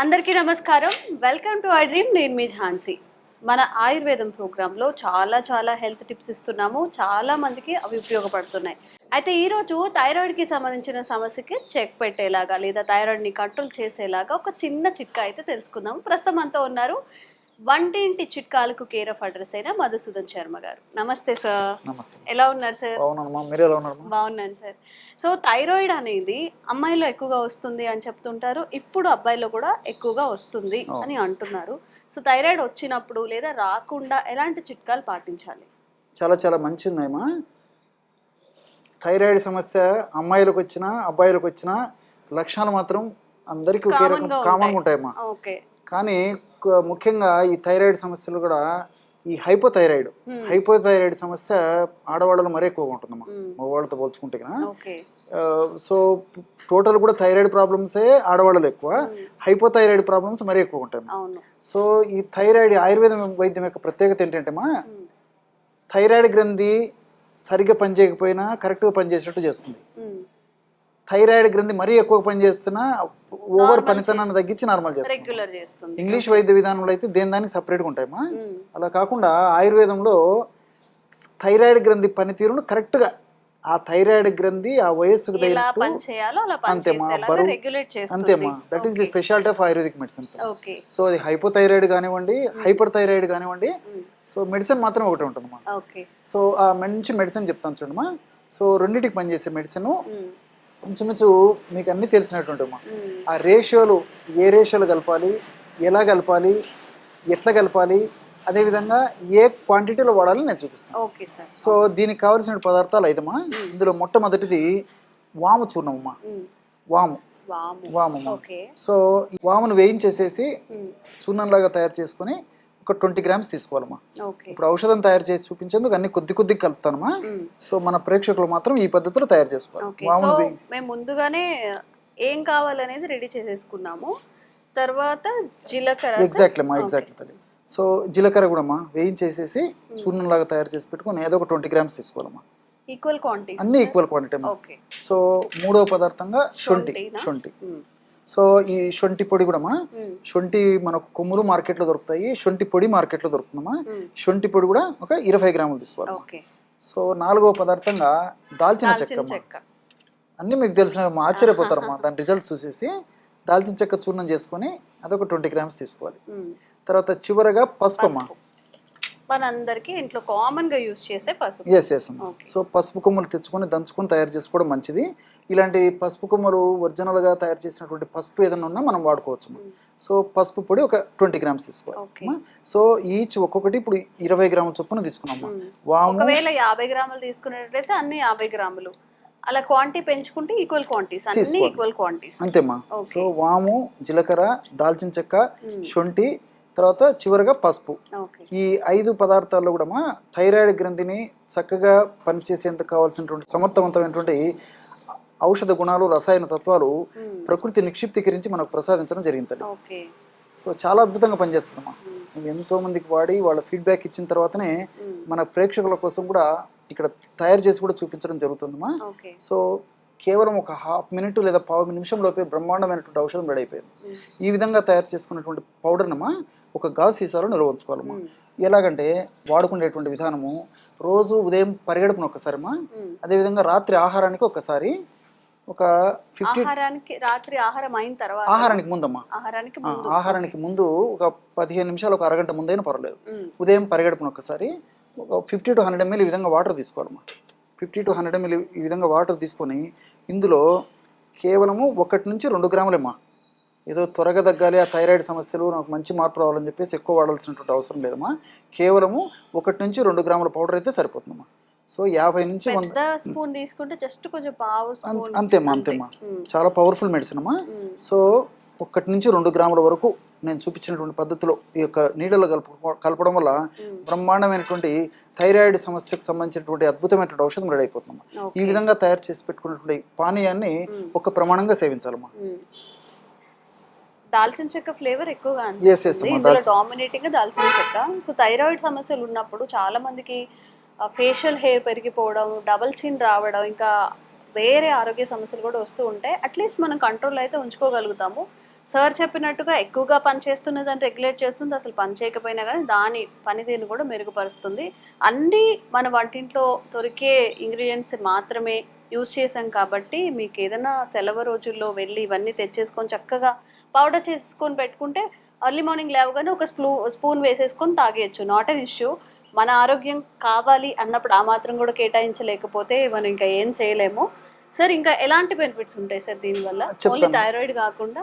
అందరికీ నమస్కారం. Welcome to I dream. నేను మీ ఝాన్సీ. మన ఆయుర్వేదం ప్రోగ్రాంలో చాలా హెల్త్ టిప్స్ ఇస్తున్నాము. చాలా మందికి అవి ఉపయోగపడుతున్నాయి. అయితే ఈరోజు థైరాయిడ్కి సంబంధించిన సమస్యకి చెక్ పెట్టేలాగా లేదా థైరాయిడ్ని కంట్రోల్ చేసేలాగా ఒక చిన్న చిట్కా అయితే తెలుసుకుందాము. ప్రస్తుతం అంతా ఉన్నారు వంటింటి చిట్కాలకు కేర్ ఆఫ్ అడ్రస్ అయిన మధుసూదన్ శర్మ గారు. నమస్తే సార్. నమస్తే. ఎలా ఉన్నారు సార్? మీరు ఎలా ఉన్నారు? బాగున్నాను సార్. సో థైరాయిడ్ అనేది అమ్మాయిలో ఎక్కువగా వస్తుంది అని చెప్తుంటారు, ఇప్పుడు అబ్బాయిలో కూడా ఎక్కువగా వస్తుంది అని అంటున్నారు. సో థైరాయిడ్ వచ్చినప్పుడు లేదా రాకుండా ఎలాంటి చిట్కాలు పాటించాలి? చాలా మంచిదమ్మా. థైరాయిడ్ సమస్య అమ్మాయిలకు వచ్చినా అబ్బాయిలకు వచ్చినా లక్షణాలు మాత్రం అందరికీ ఒకే రకం కామన్గా ఉంటాయమ్మా. ఓకే. కానీ ముఖ్యంగా ఈ థైరాయిడ్ సమస్యలు కూడా ఈ హైపోథైరాయిడ్ సమస్య ఆడవాళ్ళలో మరీ ఎక్కువగా ఉంటుందమ్మా మగవాళ్ళతో పోల్చుకుంటే కదా. సో టోటల్ కూడా థైరాయిడ్ ప్రాబ్లమ్సే ఆడవాళ్ళలో ఎక్కువ, హైపోథైరాయిడ్ ప్రాబ్లమ్స్ మరీ ఎక్కువ ఉంటాయి. సో ఈ థైరాయిడ్ ఆయుర్వేదం వైద్యం యొక్క ప్రత్యేకత ఏంటంటేమా, థైరాయిడ్ గ్రంథి సరిగ్గా పనిచేయకపోయినా కరెక్ట్గా పనిచేసేటట్టు చేస్తుంది. థైరాయిడ్ గ్రంథి మరీ ఎక్కువ పనిచేస్తున్నా ఓవర్ పనితనాన్ని తగ్గించి నార్మల్ చేస్తుంది. ఇంగ్లీష్ వైద్య విధానంలో అయితే దానికి సపరేట్గా ఉంటాయమ్మా. అలా కాకుండా ఆయుర్వేదంలో థైరాయిడ్ గ్రంథి పనితీరును కరెక్ట్గా ఆ థైరాయిడ్ గ్రంథి ఆ వయస్సుకు అంతేమా బరువు అంతేమా. That is the speciality of ayurvedic medicines. So అది హైపోథైరాయిడ్ కానివ్వండి, హైపర్ థైరాయిడ్ కానివ్వండి, సో మెడిసిన్ మాత్రం ఒకటి ఉంటుందమ్మా. సో ఆ మంచి మెడిసిన్ చెప్తాను చూడమ్మా. సో రెండింటికి పనిచేసే మెడిసిన్ ఇంచుమించు మీకు అన్నీ తెలిసినటువంటిమ్మా. ఆ రేషియోలు ఏ రేషియోలు కలపాలి, ఎలా కలపాలి, ఎట్లా కలపాలి, అదేవిధంగా ఏ క్వాంటిటీలో వాడాలని నేను చూపిస్తాను. సో దీనికి కావాల్సిన పదార్థాలు అయితేమా, ఇందులో మొట్టమొదటిది వాము చూర్ణమమ్మా. వాము. సో వామును వేయించేసేసి చూర్ణంలాగా తయారు చేసుకుని ఒక 20 grams తీసుకోవాలమ్మా. ఇప్పుడు ఔషధం తయారు చేసి చూపించేందుకు అన్ని కొద్ది కలుపుతానమ్మా. సో మన ప్రేక్షకులు మాత్రం ఈ పద్ధతిలో తయారు చేసుకోవాలి. మేము ముందుగానే ఏం కావాలనేది రెడీ చేసేసుకున్నాము. తర్వాత జీలకర్ర. ఎగ్జాక్ట్లీ. సో జీలకర్ర కూడా అమ్మా వేయించేసేసి చూర్ణంలాగా తయారు చేసి పెట్టుకుని ఏదో ఒక 20 grams తీసుకోవాలమ్మా. ఈక్వల్ క్వాంటిటీ, అన్ని ఈక్వల్ క్వాంటిటీ అమ్మా. సో మూడవ పదార్థంగా శొంఠి. సో ఈ శొంఠి పొడి కూడా శొంఠి మనకు కొమ్ములు మార్కెట్లో దొరుకుతాయి, శొంఠి పొడి మార్కెట్లో దొరుకుతుందమ్మా. శొంఠి పొడి కూడా ఒక 20 grams తీసుకోవాలి. సో నాలుగవ పదార్థంగా దాల్చిన చెక్క. అన్ని మీకు తెలిసిన ఆశ్చర్యపోతారమ్మా దాని రిజల్ట్స్ చూసేసి. దాల్చిన చెక్క చూర్ణం చేసుకొని అదొక 20 grams తీసుకోవాలి. తర్వాత చివరగా పసుపు అమ్మా. మనందరికీ ఇంట్లో కామన్ గా యూజ్ చేసే పసుపు. ఎస్. సో పసుపు కొమ్మలు తెచ్చుకొని దంచుకొని తయారు చేసుకోవడం మంచిది. ఇలాంటి పసుపు కొమ్మలు ఒరిజినల్ గా తయారు చేసినటువంటి పసుపు ఏదైనా ఉన్నా మనం వాడుకోవచ్చు. సో పసుపు పొడి ఒక 20 grams తీసుకోవాలి. సో ఈచ్ ఒక్కొక్కటి ఇప్పుడు 20 grams చొప్పున తీసుకున్నాము. ఒకవేళ 50 grams తీసుకునేటట్లయితే అన్ని 50 grams. అలా క్వాంటిటీ పెంచుకుంటే ఈక్వల్ క్వాంటిటీస్, అన్ని ఈక్వల్ క్వాంటిటీస్ అంతేమా. సో వాము, జీలకర్ర, దాల్చిన చెక్క, శొంఠి, తర్వాత చివరగా పసుపు. ఈ 5 పదార్థాల్లో కూడా థైరాయిడ్ గ్రంథిని చక్కగా పనిచేసేందుకు కావాల్సినటువంటి సమర్థవంతమైనటువంటి ఔషధ గుణాలు, రసాయన తత్వాలు ప్రకృతి నిక్షిప్తీకరించి మనకు ప్రసాదించడం జరిగింది. సో చాలా అద్భుతంగా పనిచేస్తుందమ్మా. ఎంతో మందికి వాడి వాళ్ళ ఫీడ్బ్యాక్ ఇచ్చిన తర్వాతనే మన ప్రేక్షకుల కోసం కూడా ఇక్కడ తయారు చేసి కూడా చూపించడం జరుగుతుందమ్మా. సో కేవలం ఒక ½ minute లేదా 15 నిమిషంలోపే బ్రహ్మాండమైనటువంటి ఔషధం రెడీ అయిపోయింది. ఈ విధంగా తయారు చేసుకున్నటువంటి పౌడర్నమ్మా ఒక గాజు సీసాలో నిల్వ ఉంచుకోవాలమ్మా. ఎలాగంటే వాడుకునేటువంటి విధానము, రోజు ఉదయం పరిగెడుపున ఒక్కసారమ్మా, అదేవిధంగా రాత్రి ఆహారానికి ఒక్కసారి, ఒక 50 రాత్రి ఆహారం అయిన తర్వాత ఆహారానికి ముందమ్మా, ఆహారానికి ముందు ఒక 15 నిమిషాలు, ఒక అరగంట ముందైనా పర్వాలేదు. ఉదయం పరిగెడుపున ఒక్కసారి ఒక 50 to 100 ml ఈ విధంగా వాటర్ తీసుకోవాలమ్మా. 50 to 100 ml ఈ విధంగా వాటర్ తీసుకొని ఇందులో కేవలము 1 నుంచి 2 grams ఏదో త్వరగా తగ్గాలి, ఆ థైరాయిడ్ సమస్యలు నాకు మంచి మార్పు రావాలని చెప్పేసి ఎక్కువ వాడాల్సినటువంటి అవసరం లేదమ్మా. కేవలము 1 నుంచి 2 grams పౌడర్ అయితే సరిపోతుందమ్మా. సో 50 నుంచి 100 స్పూన్ తీసుకుంటే జస్ట్ కొంచెం పావు స్పూన్ అంతేమా. చాలా పవర్ఫుల్ మెడిసిన్ అమ్మా. సో 1 నుంచి 2 grams వరకు నేను చూపించినటువంటి పద్ధతిలో ఈ యొక్క నీళ్ళలో కలపడం వల్ల బ్రహ్మాండమైనటువంటి థైరాయిడ్ సమస్యకు సంబంధించినటువంటి అద్భుతమైనటువంటి ఔషధం రెడీ అయిపోతుందమ్మా. ఈ విధంగా తయారు చేసి పెట్టుకున్నటువంటి పానీయాన్ని ఒక ప్రమాణంగా సేవించాలమ్మా. దాల్చిన చెక్క ఫ్లేవర్ ఎక్కువగా అనిపిస్తుంది, ఇందులో డామినేటింగ్ గా దాల్చిన చెక్క. సో థైరాయిడ్ సమస్యలు ఉన్నప్పుడు చాలా మందికి ఫేషియల్ హెయిర్ పెరిగిపోవడం, డబల్ చిన్ రావడం, ఇంకా వేరే ఆరోగ్య సమస్యలు కూడా వస్తూ ఉంటాయి. అట్లీస్ట్ మనం కంట్రోల్ అయితే ఉంచుకోగలుగుతాము. సార్ చెప్పినట్టుగా ఎక్కువగా పని చేస్తున్నది దాన్ని రెగ్యులేట్ చేస్తుంది, అసలు పని చేయకపోయినా కానీ దాని పనితీరుని కూడా మెరుగుపరుస్తుంది. అన్నీ మన వంటింట్లో దొరికే ఇంగ్రీడియంట్స్ మాత్రమే యూజ్ చేసాం కాబట్టి మీకు ఏదైనా సెలవు రోజుల్లో వెళ్ళి ఇవన్నీ తెచ్చేసుకొని చక్కగా పౌడర్ చేసుకొని పెట్టుకుంటే ఎర్లీ మార్నింగ్ లేవగానే ఒక స్పూన్ వేసేసుకొని తాగేయచ్చు, నాట్ అన్ ఇష్యూ. మన ఆరోగ్యం కావాలి అన్నప్పుడు ఆ మాత్రం కూడా కేటాయించలేకపోతే మనం ఇంకా ఏం చేయలేము. సార్ ఇంకా ఎలాంటి బెనిఫిట్స్ ఉంటాయి సార్ దీనివల్ల, ఓన్లీ థైరాయిడ్ కాకుండా?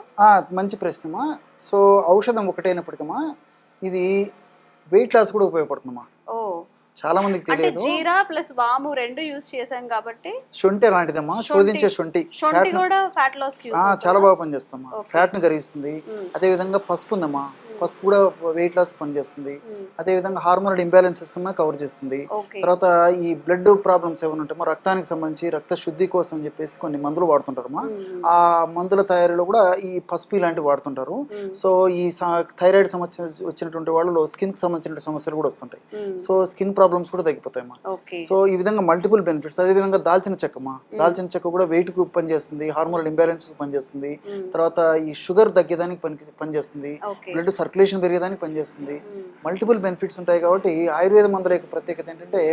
మంచి ప్రశ్నమా. సో ఔషధం ఒకటైనప్పటికమ్మా ఇది వెయిట్ లాస్ కూడా ఉపయోగపడుతుందమ్మా. ఓ, చాలా మందికి తెలియదు. జీరా ప్లస్ వాము రెండు యూజ్ చేసాం కాబట్టి. శొంఠి అలాంటిదమ్మా, శోధించే శొంఠి కూడా ఫ్యాట్ లాస్ చాలా బాగా పనిచేస్తామా, ఫ్యాట్ ని కరిగిస్తుంది. అదే విధంగా పసుపు ఉందమ్మా, పసుపు కూడా వెయిట్ లాస్ పనిచేస్తుంది. అదే విధంగా హార్మోనల్ ఇంబ్యాలెన్సెస్ ఉన్నా కవర్ చేస్తుంది. తర్వాత ఈ బ్లడ్ ప్రాబ్లమ్స్ ఏమైనా ఉంటాయి, రక్తానికి సంబంధించి రక్త శుద్ధి కోసం అని చెప్పేసి కొన్ని మందులు వాడుతుంటారమ్మా. ఆ మందుల తయారీలో కూడా ఈ పసుపు ఇలాంటివి వాడుతుంటారు. సో ఈ థైరాయిడ్ సమస్య వచ్చినటువంటి వాళ్ళు స్కిన్ కి సంబంధించిన సమస్యలు కూడా వస్తుంటాయి. సో స్కిన్ ప్రాబ్లమ్స్ కూడా తగ్గిపోతాయమ్మా. సో ఈ విధంగా మల్టిపుల్ బెనిఫిట్స్. అదే విధంగా దాల్చిన చెక్కమ్మా, దాల్చిన చెక్క కూడా వెయిట్ కు పనిచేస్తుంది, హార్మోనల్ ఇంబ్యాలెన్సెస్ పనిచేస్తుంది. తర్వాత ఈ షుగర్ తగ్గేదానికి పనిచేస్తుంది, బ్లడ్ సర్క్యులేషన్ పెరిగేదానికి పనిచేస్తుంది. మల్టిపుల్ బెనిఫిట్స్ ఉంటాయి కాబట్టి ఆయుర్వేద మందుల యొక్క ప్రత్యేకత ఏంటంటే,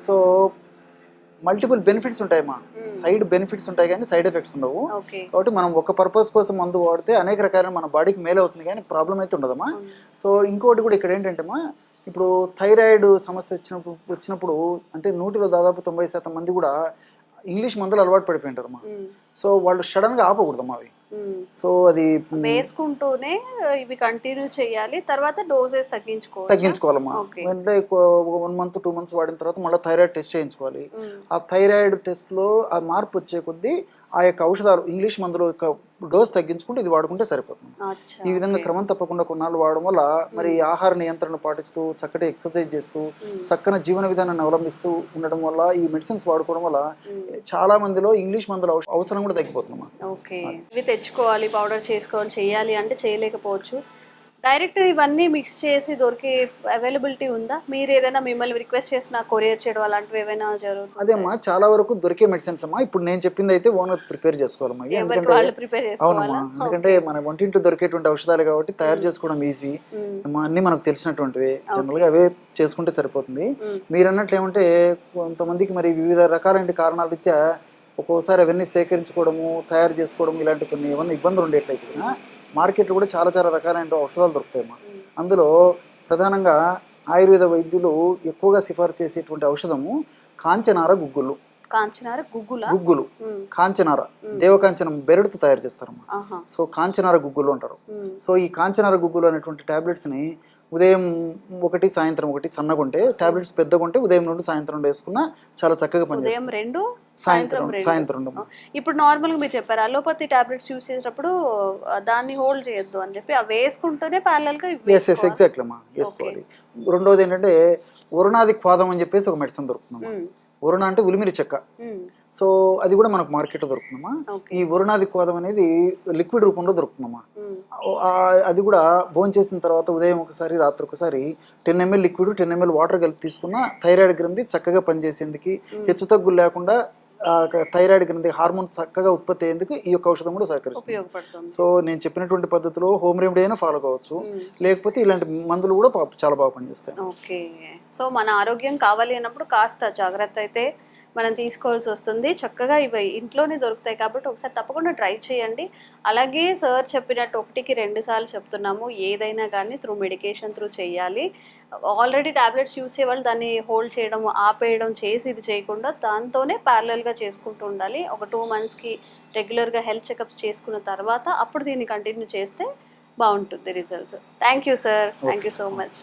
సో మల్టిపుల్ బెనిఫిట్స్ ఉంటాయమ్మా. సైడ్ బెనిఫిట్స్ ఉంటాయి కానీ సైడ్ ఎఫెక్ట్స్ ఉండవు. కాబట్టి మనం ఒక పర్పస్ కోసం మందు వాడితే అనేక రకాల మన బాడీకి మేలు అవుతుంది కానీ ప్రాబ్లం అయితే ఉండదమ్మా. సో ఇంకోటి కూడా ఇక్కడ ఏంటంటే అమ్మా, ఇప్పుడు థైరాయిడ్ సమస్య వచ్చినప్పుడు అంటే 100లో దాదాపు 90% మంది కూడా ఇంగ్లీష్ మందులు అలవాటు పడిపోయింటారమ్మా. సో వాళ్ళు సడన్ గా ఆపకూడదమ్మా అవి. సో అది వేసుకుంటూనే ఇవి కంటిన్యూ చేయాలి, తర్వాత డోసెస్ తగ్గించుకోవాలమ్మా. అంటే 1 month 2 months వాడిన తర్వాత మళ్ళీ థైరాయిడ్ టెస్ట్ చేయించుకోవాలి. ఆ థైరాయిడ్ టెస్ట్ లో ఆ మార్పు వచ్చే కొద్దీ ఆ యొక్క ఔషధాలు ఇంగ్లీష్ మందుల యొక్క డోస్ తగ్గించుకుంటే ఇది వాడుకుంటే సరిపోతుంది. ఈ విధంగా క్రమం తప్పకుండా కొన్నాళ్ళు వాడడం వల్ల మరి ఆహార నియంత్రణ పాటిస్తూ చక్కటి ఎక్సర్సైజ్ చేస్తూ చక్కని జీవన విధానాన్ని అవలంబిస్తూ ఉండడం వల్ల ఈ మెడిసిన్స్ వాడుకోవడం వల్ల చాలా మందిలో ఇంగ్లీష్ మందుల అవసరం కూడా తగ్గిపోతుందమ్మా. ఇవి తెచ్చుకోవాలి, పౌడర్ చేసుకోవాలి, చేయాలి అంటే చేయలేకపోవచ్చు. డైరెక్ట్ ఇవన్నీ మిక్స్ చేసి దొరికే అవైలబిలిటీ ఉందా? మీరు ఏదైనా మిమ్మల్ని రిక్వెస్ట్ చేసిన కొరియర్ చేయడం అలాంటివి ఏమైనా జరుగుతుంది? అదేమ్మా, చాలా వరకు దొరికే మెడిసిన్స్ అమ్మా. ఇప్పుడు నేను చెప్పింది అయితే ఓనర్ ప్రిపేర్ చేసుకోవాలమ్మా. అవునమ్మా, ఎందుకంటే మన వంటింట్లో దొరికేటువంటి ఔషధాలు కాబట్టి తయారు చేసుకోవడం ఈజీ. అన్ని మనకు తెలిసినటువంటివి, జనరల్ గా అవే చేసుకుంటే సరిపోతుంది. మీరు అన్నట్లు ఏమంటే కొంతమందికి మరి వివిధ రకాలైన కారణాల రీత్యా ఒక్కోసారి అవన్నీ సేకరించుకోవడము, తయారు చేసుకోవడం ఇలాంటి కొన్ని ఏమన్నా ఇబ్బందులు ఉండేట్లయితే మార్కెట్లో కూడా చాలా చాలా రకాలైన ఔషధాలు దొరుకుతాయమ్మా. అందులో ప్రధానంగా ఆయుర్వేద వైద్యులు ఎక్కువగా సిఫారసు చేసేటువంటి ఔషధము కాంచనార గుగ్గులు. గుగ్గులు కాంచనార, దేవకాంచనం బెరడుతో తయారు చేస్తారమ్మా. సో కాంచనార గుగ్గులు అంటారు. సో ఈ కాంచనార గుగ్గులు అనేటువంటి టాబ్లెట్స్ ని ఉదయం ఒకటి సాయంత్రం ఒకటి సన్నగుంటే, టాబ్లెట్స్ పెద్దగుంటే ఉదయం నుండి సాయంత్రం వేసుకున్నా చాలా చక్కగా పనిచేస్తుంది. సాయంత్రం ఇప్పుడు నార్మల్ గా మీరు చెప్పారు అలోపతి టాబ్లెట్స్ యూస్ చేసేటప్పుడు దాన్ని హోల్డ్ చేయొద్దు అని చెప్పి అవి వేసుకుంటూనే ప్యారలల్ గా ఎగ్జాక్ట్లీ అమ్మా వేసుకోవాలి. రెండోది ఏంటంటే వరుణాది క్వాదం అని చెప్పేసి ఒక మెడిసిన్ దొరుకుతుందమ్మా. వరుణ అంటే ఉలిమిరి చెక్క. సో అది కూడా మనకు మార్కెట్ లో దొరుకుతుందమ్మా. ఈ వరుణాది క్వాదం అనేది లిక్విడ్ రూపంలో దొరుకుతుందమ్మా. అది కూడా భోజనం చేసిన తర్వాత ఉదయం ఒకసారి రాత్రి ఒకసారి 10 ml లిక్విడ్ 10 ml వాటర్ కలిపి తీసుకున్న థైరాయిడ్ గ్రంథి చక్కగా పనిచేసేందుకు, హెచ్చు తగ్గులు లేకుండా థైరాయిడ్ గ్రంథి హార్మోన్ చక్కగా ఉత్పత్తి అయ్యేందుకు ఈ యొక్క ఔషధం కూడా సహకరిస్తుంది. సో నేను చెప్పినటువంటి పద్ధతిలో హోమ్ రెమెడీ అయినా ఫాలో కావచ్చు, లేకపోతే ఇలాంటి మందులు కూడా చాలా బాగా పనిచేస్తాయి. ఓకే, సో మన ఆరోగ్యం కావాలి అన్నప్పుడు కాస్త జాగ్రత్త అయితే మనం తీసుకోవాల్సి వస్తుంది. చక్కగా ఇవి ఇంట్లోనే దొరుకుతాయి కాబట్టి ఒకసారి తప్పకుండా ట్రై చేయండి. అలాగే సార్ చెప్పినట్టు 1కి 2 సార్లు చెప్తున్నాము, ఏదైనా కానీ త్రూ మెడికేషన్ త్రూ చేయాలి. ఆల్రెడీ టాబ్లెట్స్ యూస్ చేయాలి, దాన్ని హోల్డ్ చేయడం ఆపేయడం చేసి ఇది చేయకుండా దాంతోనే ప్యారలల్గా చేసుకుంటూ ఉండాలి. ఒక 2 monthsకి రెగ్యులర్గా హెల్త్ చెకప్స్ చేసుకున్న తర్వాత అప్పుడు దీన్ని కంటిన్యూ చేస్తే బాగుంటుంది results. Thank you sir, thank you so much.